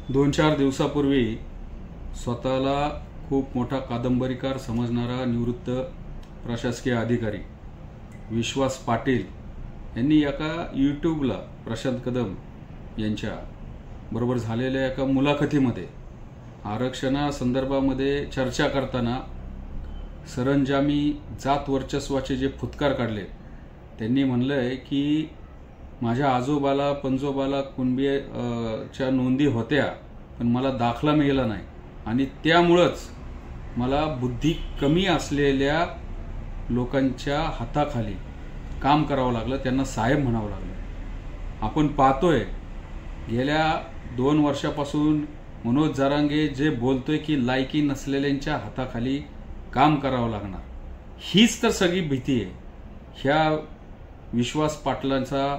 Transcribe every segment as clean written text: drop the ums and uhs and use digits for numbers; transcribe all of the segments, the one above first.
2-4 दिवसापूर्वी स्वतःला खूप मोठा कादंबरीकार समजणारा निवृत्त प्रशासकीय अधिकारी विश्वास पाटील यांनी एका यूट्यूबला प्रशांत कदम यांच्या बरोबर झालेल्या एका मुलाखतीमध्ये आरक्षणासंदर्भामध्ये चर्चा करताना सरंजामी जात वर्चस्वाचे जे फुतकार काढले, त्यांनी म्हणलंय की माझ्या आजोबाला पंजोबाला कुणबीच्या नोंदी होत्या, पण मला दाखला मिळाला नाही आणि त्यामुळेच मला बुद्धी कमी असलेल्या लोकांच्या हाताखाली काम करावं लागलं, त्यांना साहेब म्हणावं लागलं। आपण पाहतोय गेल्या 2 वर्षापासून मनोज जरांगे जे बोलतोय की लायकी नसलेल्यांच्या हाताखाली काम करावं लागणार, हीच तर सगळी भीती आहे। ह्या विश्वास पाटलांचा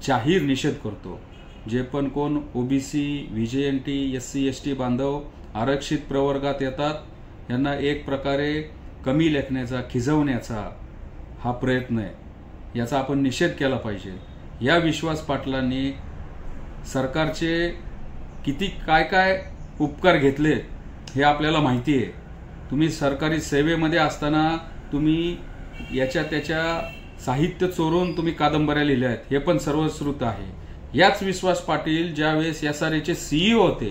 जाहीर निषेध करतो। जे पण कोण ओबीसी व्हीजेएनटी एससी एसटी बांधव आरक्षित प्रवर्गात येतात यांना एक प्रकारे कमी लेखण्याचा खिजवण्याचा हा प्रयत्न आहे, याचा आपण निषेध केला पाहिजे। या विश्वास पाटलांनी सरकारचे किती काय काय उपकार घेतले हे आपल्याला माहिती आहे। तुम्ही सरकारी सेवेमध्ये असताना तुम्ही याच्या त्याच्या साहित्य चोरून तुम्ही कादंबऱ्या लिहिल्या आहेत, हे पण सर्वश्रुत आहे। याच विश्वास पाटील ज्यावेळेस एसआरएचे सीईओ होते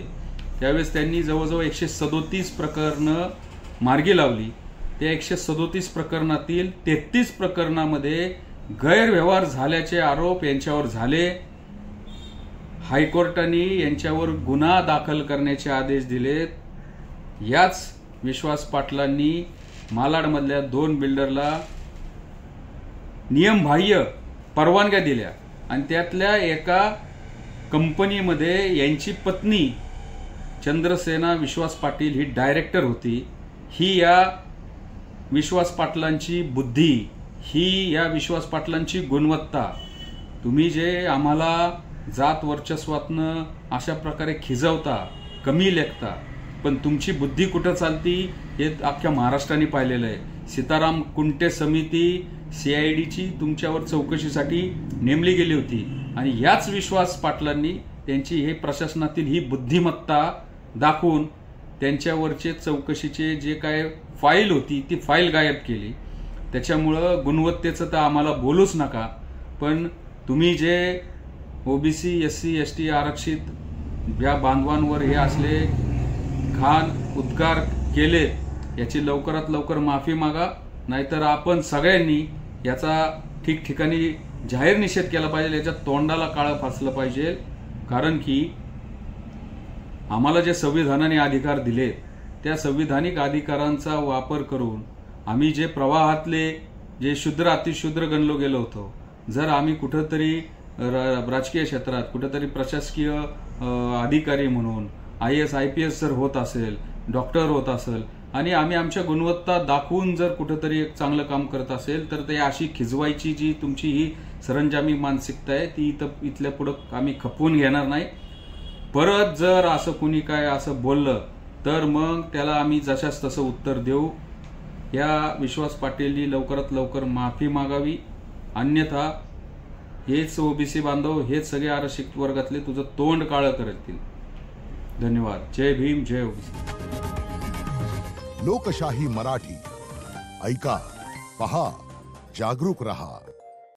त्यावेळेस त्यांनी जवळजवळ 137 प्रकरणं मार्गी लावली। त्या 137 प्रकरणातील 33 प्रकरणामध्ये गैरव्यवहार झाल्याचे आरोप यांच्यावर झाले। हायकोर्टाने यांच्यावर गुन्हा दाखल करण्याचे आदेश दिलेत। याच विश्वास पाटलांनी मालाडमधल्या 2 बिल्डरला नियमबाह्य परवानग्या दिल्या आणि त्यातल्या एका कंपनीमध्ये यांची पत्नी चंद्रसेना विश्वास पाटील ही डायरेक्टर होती। ही या विश्वास पाटलांची बुद्धी, ही या विश्वास पाटलांची गुणवत्ता। तुम्ही जे आम्हाला जात वर्चस्वातनं अशा प्रकारे खिजवता, कमी लेखता, पण तुमची बुद्धी कुठं चालती हे अख्ख्या महाराष्ट्राने पाहिलेलं आहे। सीताराम कुंटे समिती सीआयडीची तुमच्यावर चौकशीसाठी नेमली गेली होती आणि याच विश्वास पाटलांनी त्यांची हे प्रशासनातील ही बुद्धिमत्ता दाखवून त्यांच्यावरचे चौकशीचे जे काय फाईल होती ती फाईल गायब केली। त्याच्यामुळं गुणवत्तेचं तर आम्हाला बोलूच नका, पण तुम्ही जे ओबीसी एससी एसटी आरक्षित या बांधवांवर हे असले घाण उद्गार केले याची लवकरात लवकर माफी मागा, नाहीतर आपण सगळ्यांनी याचा ठिकठिकाणी जाहीर निषेध केला पाहिजे। याच्या तोंडाला काळं फासलं पाहिजे, कारण की आम्हाला जे संविधानाने अधिकार दिले त्या संविधानिक अधिकारांचा वापर करून आम्ही जे प्रवाहातले जे शुद्र अतिशूद्र गणलो गेलो होतो, जर आम्ही कुठंतरी राजकीय क्षेत्रात कुठंतरी प्रशासकीय अधिकारी म्हणून IAS IPS जर होत असेल, डॉक्टर होत असेल आणि आम्ही आमच्या गुणवत्ता दाखवून जर कुठंतरी एक चांगलं काम करत असेल तर ते अशी खिजवायची जी तुमची ही सरंजामी मानसिकता आहे ती इथल्या पुढं आम्ही खपवून घेणार नाही। परत जर असं कुणी काय असं बोललं तर मग त्याला आम्ही जशास तसं उत्तर देऊ। या विश्वास पाटीलनी लवकरात लवकर माफी मागावी, अन्यथा हेच ओबीसी बांधव हेच सगळे आरक्षित वर्गातले तुझं तोंड काळं करतील। धन्यवाद। जय भीम, जय ओबीसी। लोकशाही मराठी ऐका, पहा, जागरूक रहा।